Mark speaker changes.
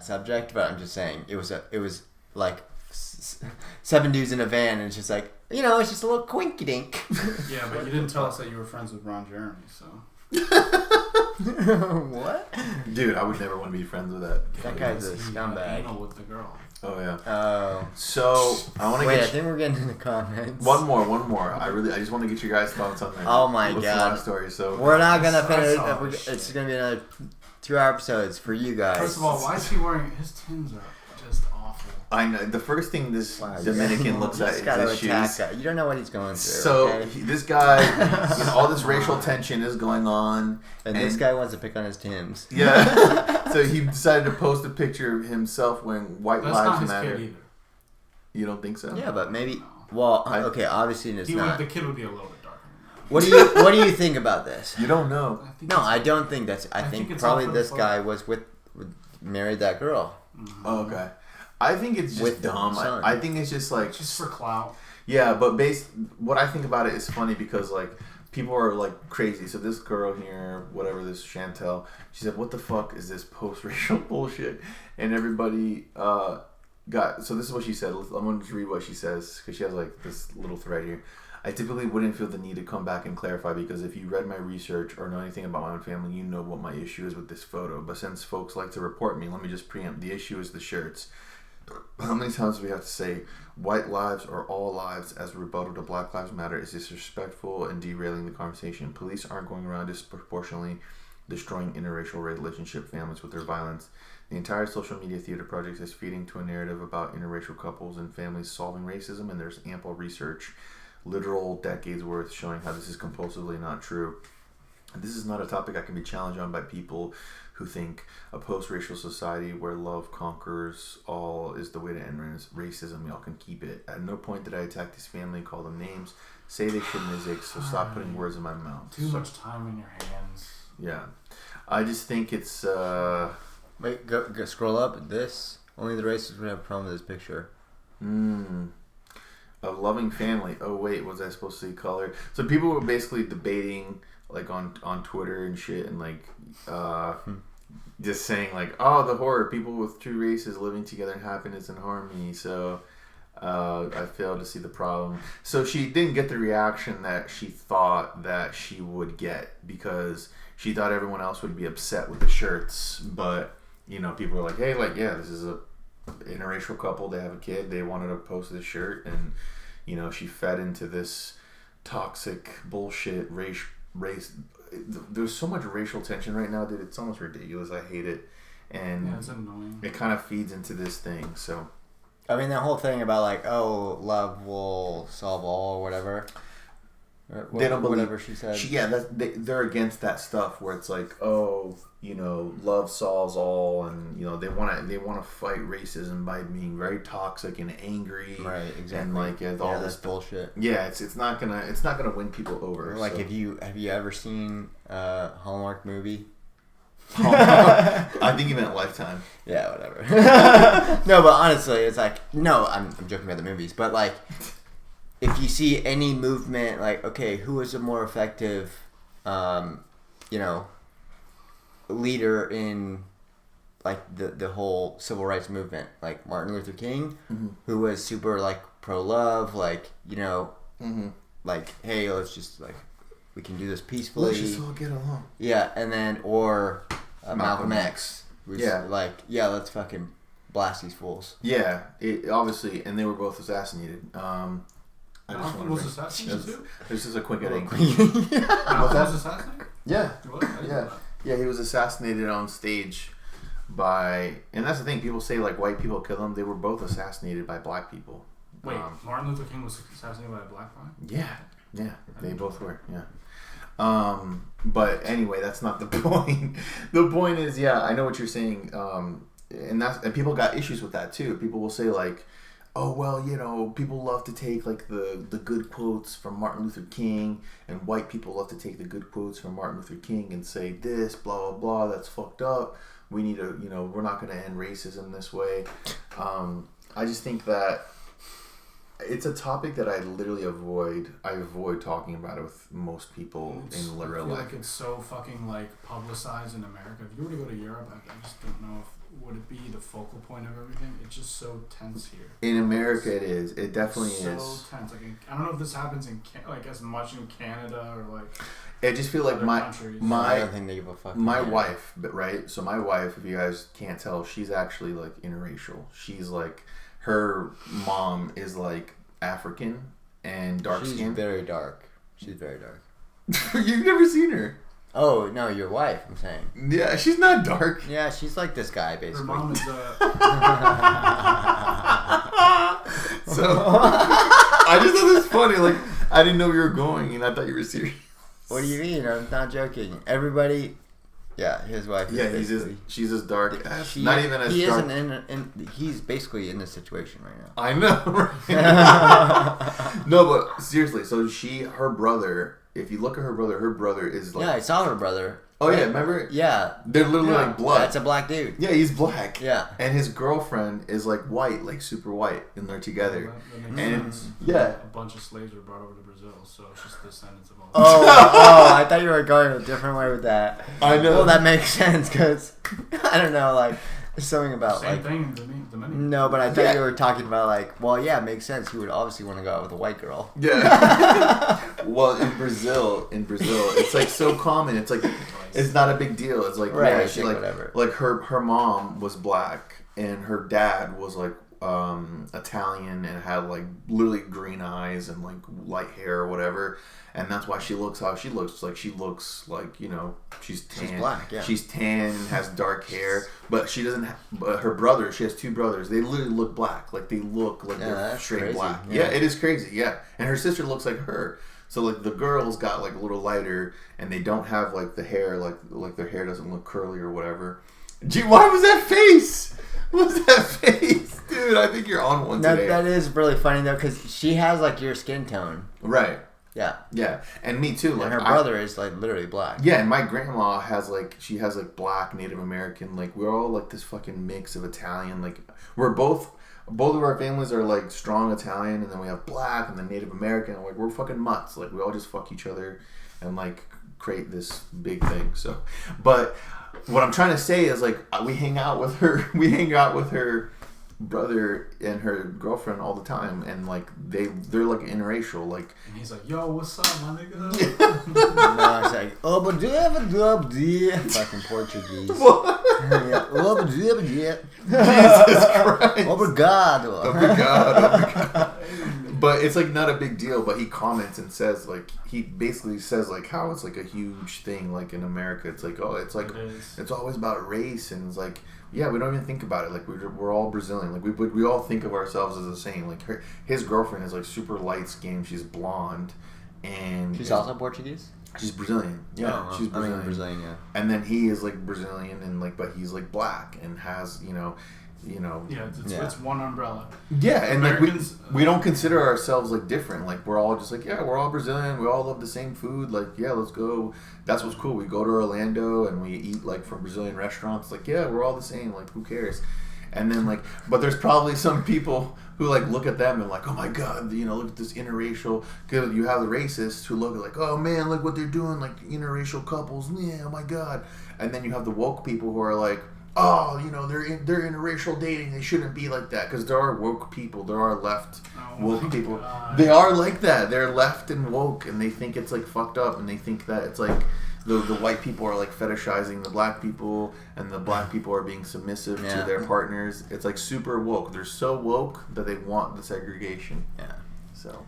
Speaker 1: that subject, but I'm just saying it was like 7 dudes in a van, and it's just like, it's just a little quinky dink.
Speaker 2: Yeah, but you didn't tell us that you were friends with Ron Jeremy, so.
Speaker 1: What?
Speaker 3: Dude, I would never want to be friends with that.
Speaker 1: That guy's a scumbag.
Speaker 2: Anal with the girl.
Speaker 3: Oh yeah.
Speaker 1: Oh.
Speaker 3: So I want to
Speaker 1: I think we're getting in the comments.
Speaker 3: One more. I just want to get your guys' thoughts on that.
Speaker 1: Oh my god.
Speaker 3: Story. So
Speaker 1: we're not gonna finish. It's gonna be another 2 episodes for you guys.
Speaker 2: First of all, why is he wearing his tins are just awful?
Speaker 3: I know the first thing this Dominican looks at is his shoes.
Speaker 1: You don't know what he's going through.
Speaker 3: So
Speaker 1: okay?
Speaker 3: This guy, all this racial tension is going on,
Speaker 1: and this guy wants to pick on his Timbs.
Speaker 3: Yeah. So he decided to post a picture of himself wearing White Lives Matter.
Speaker 2: Kid either.
Speaker 3: You don't think so?
Speaker 1: Yeah, but maybe. Well, okay, obviously it's not.
Speaker 2: The kid would be a little bit darker.
Speaker 1: What do you think about this?
Speaker 3: You don't know.
Speaker 1: No, I don't think that's. I think probably this guy was married that girl.
Speaker 3: Mm-hmm. Oh, okay. I think it's just dumb. I think it's just like
Speaker 2: just for clout.
Speaker 3: Yeah, but what I think about it is funny because like people are like crazy. So this girl here, whatever, this Chantel, she said, "What the fuck is this post-racial bullshit?" And everybody got. So this is what she said. I'm going to read what she says because she has like this little thread here. I typically wouldn't feel the need to come back and clarify because if you read my research or know anything about my own family, you know what my issue is with this photo. But since folks like to report me, let me just preempt. The issue is the shirts. How many times do we have to say white lives or all lives as a rebuttal to Black Lives Matter is disrespectful and derailing the conversation? Police aren't going around disproportionately destroying interracial relationship families with their violence. The entire social media theater project is feeding to a narrative about interracial couples and families solving racism, and there's ample research, literal decades worth, showing how this is compulsively not true. This is not a topic I can be challenged on by people who think a post-racial society where love conquers all is the way to end racism. Y'all can keep it. At no point did I attack this family, call them names, say they shouldn't exist, so stop putting words in my mouth.
Speaker 2: Too much time in your hands.
Speaker 3: Yeah. I just think it's...
Speaker 1: Wait, go scroll up. This. Only the racists would have a problem with this picture.
Speaker 3: A loving family. Oh, wait, was I supposed to say color? So people were basically debating... like on Twitter and shit, and like just saying like, oh, the horror, people with two races living together in happiness and harmony. So I failed to see the problem. So she didn't get the reaction that she thought that she would get because she thought everyone else would be upset with the shirts. But people were like, hey, like, yeah, this is a interracial couple, they have a kid, they wanted to post this shirt, and she fed into this toxic bullshit race. There's so much racial tension right now, dude. It's almost ridiculous. I hate it, and
Speaker 2: yeah, it's annoying.
Speaker 3: It kind of feeds into this thing. So,
Speaker 1: I mean, that whole thing about like, oh, love will solve all or whatever.
Speaker 3: They don't believe
Speaker 1: whatever she said.
Speaker 3: They're against that stuff where it's like, oh, love solves all, and they want to fight racism by being very toxic and angry,
Speaker 1: right? Exactly.
Speaker 3: And like all this
Speaker 1: bullshit.
Speaker 3: Yeah, it's not gonna win people over.
Speaker 1: Like, have you ever seen a Hallmark movie?
Speaker 3: I think you meant Lifetime.
Speaker 1: Yeah, whatever. No, but honestly, it's like, no, I'm joking about the movies, but like, if you see any movement, like, okay, who is a more effective, leader in like the whole civil rights movement, like Martin Luther King, who was super like pro-love, like like, hey, let's just like, we can do this peacefully.
Speaker 3: Let's just all get along.
Speaker 1: Yeah, and then or Malcolm X, was
Speaker 3: yeah,
Speaker 1: like, yeah, let's fucking blast these fools.
Speaker 3: Yeah, obviously, and they were both assassinated.
Speaker 2: Malcolm was assassinated too?
Speaker 3: This is a quick editing.
Speaker 2: Malcolm was assassinated?
Speaker 3: Yeah. Yeah, he was assassinated on stage by... And that's the thing, people say like white people kill him. They were both assassinated by black people.
Speaker 2: Wait, Martin Luther King was assassinated by a black guy?
Speaker 3: Yeah, they both were, yeah. But anyway, that's not the point. The point is, yeah, I know what you're saying. And people got issues with that too. People will say like, oh, well, people love to take like the good quotes from Martin Luther King, and white people love to take the good quotes from Martin Luther King and say this, blah, blah, blah, that's fucked up. We need to, we're not going to end racism this way. I just think that it's a topic that I literally avoid. I avoid talking about it with most people in real life.
Speaker 2: It's so fucking like publicized in America. If you were to go to Europe, I just don't know if would it be the focal point of everything. It's just so tense here.
Speaker 3: In America, it is. It definitely
Speaker 2: so
Speaker 3: is.
Speaker 2: So tense. Like I don't know if this happens in like as much in Canada or like.
Speaker 3: I just feel like
Speaker 2: I
Speaker 1: don't think they give a fuck.
Speaker 3: My wife, right? So my wife, if you guys can't tell, she's actually like interracial. She's like, her mom is like African and dark skin.
Speaker 1: She's very dark. She's very dark.
Speaker 3: You've never seen her.
Speaker 1: Oh no, your wife. I'm saying.
Speaker 3: Yeah, she's not dark.
Speaker 1: Yeah, she's like this guy basically.
Speaker 2: Her mom is
Speaker 3: So I just thought this funny. Like I didn't know you were going, and I thought you were serious.
Speaker 1: What do you mean? I'm not joking. Everybody, yeah, his wife. Is
Speaker 3: she's as dark.
Speaker 1: Not
Speaker 3: even as
Speaker 1: he
Speaker 3: dark.
Speaker 1: He's basically in this situation right now.
Speaker 3: I know. Right? No, but seriously. So her brother. If you look at her brother is like.
Speaker 1: Yeah, I saw her brother.
Speaker 3: Oh yeah, remember?
Speaker 1: Yeah,
Speaker 3: they're literally like blood.
Speaker 1: That's a black dude.
Speaker 3: Yeah, he's black.
Speaker 1: Yeah,
Speaker 3: and his girlfriend is like white, like super white, and they're together.
Speaker 2: And
Speaker 3: yeah,
Speaker 2: a bunch of slaves were brought over to Brazil, so it's just descendants of all.
Speaker 1: Oh, I thought you were going a different way with that.
Speaker 3: I know.
Speaker 1: Well, that makes sense because I don't know, like there's something about
Speaker 2: same
Speaker 1: like.
Speaker 2: thing. Dominican.
Speaker 1: No, but I thought you were talking about like, well, yeah, it makes sense. You would obviously want to go out with a white girl.
Speaker 3: Yeah. Well, in Brazil, it's like so common. It's like it's not a big deal. It's like
Speaker 1: right,
Speaker 3: yeah, she like
Speaker 1: whatever.
Speaker 3: Like her mom was black and her dad was like Italian and had like literally green eyes and like light hair or whatever. And that's why she looks how she looks. Like she looks like, you know, she's tan.
Speaker 1: She's black, yeah.
Speaker 3: She's tan and has dark hair, but she doesn't. But her brother, she has two brothers. They literally look black. Like they look like they're straight
Speaker 1: crazy.
Speaker 3: black. Yeah, it is crazy. Yeah, and her sister looks like her. So like the girls got like a little lighter, and they don't have like the hair like their hair doesn't look curly or whatever. Gee, why was that face? What was that face, dude? I think you're on one today.
Speaker 1: That is really funny though, because she has like your skin tone.
Speaker 3: Right.
Speaker 1: Yeah.
Speaker 3: Yeah, and me too. Like
Speaker 1: and her brother is like literally black.
Speaker 3: Yeah, and my grandma has like black Native American. Like we're all like this fucking mix of Italian. Like we're both of our families are like strong Italian, and then we have black and then Native American. Like we're fucking mutts. Like we all just fuck each other and like create this big thing. So, but what I'm trying to say is like we hang out with her. We hang out with her brother and her girlfriend all the time, and like they're like interracial, like.
Speaker 2: And he's like, "Yo, what's up, my nigga?"
Speaker 1: No, it's like, fucking Portuguese.
Speaker 3: What?
Speaker 1: Jesus
Speaker 3: Christ.
Speaker 1: Obrigado.
Speaker 3: Obrigado. But it's like not a big deal. But he comments and says like he basically says like how it's like a huge thing like in America. It's like it's always about race, and it's like. Yeah, we don't even think about it. Like we're all Brazilian. Like we all think of ourselves as the same. Like his girlfriend is like super light skinned. She's blonde, and
Speaker 1: she's also Portuguese.
Speaker 3: She's Brazilian. Yeah, she's Brazilian.
Speaker 1: Brazilian. Yeah.
Speaker 3: And then he is like Brazilian, and like but he's like black and has
Speaker 2: Yeah, it's one umbrella.
Speaker 3: Yeah, and like we don't consider ourselves like different. Like we're all just like we're all Brazilian. We all love the same food. Like let's go. That's what's cool. We go to Orlando and we eat like from Brazilian restaurants. Like we're all the same. Like who cares? And then like, but there's probably some people who like look at them and like, oh my god, look at this interracial. Because you have the racists who look at like, oh man, look what they're doing, like interracial couples. Yeah, oh my god. And then you have the woke people who are like. Oh, they're interracial dating. They shouldn't be like that because there are woke people. There are left woke people. God. They are like that. They're left and woke, and they think it's like fucked up, and they think that it's like the white people are like fetishizing the black people, and the black people are being submissive to their partners. It's like super woke. They're so woke that they want the segregation.
Speaker 1: Yeah.
Speaker 3: So.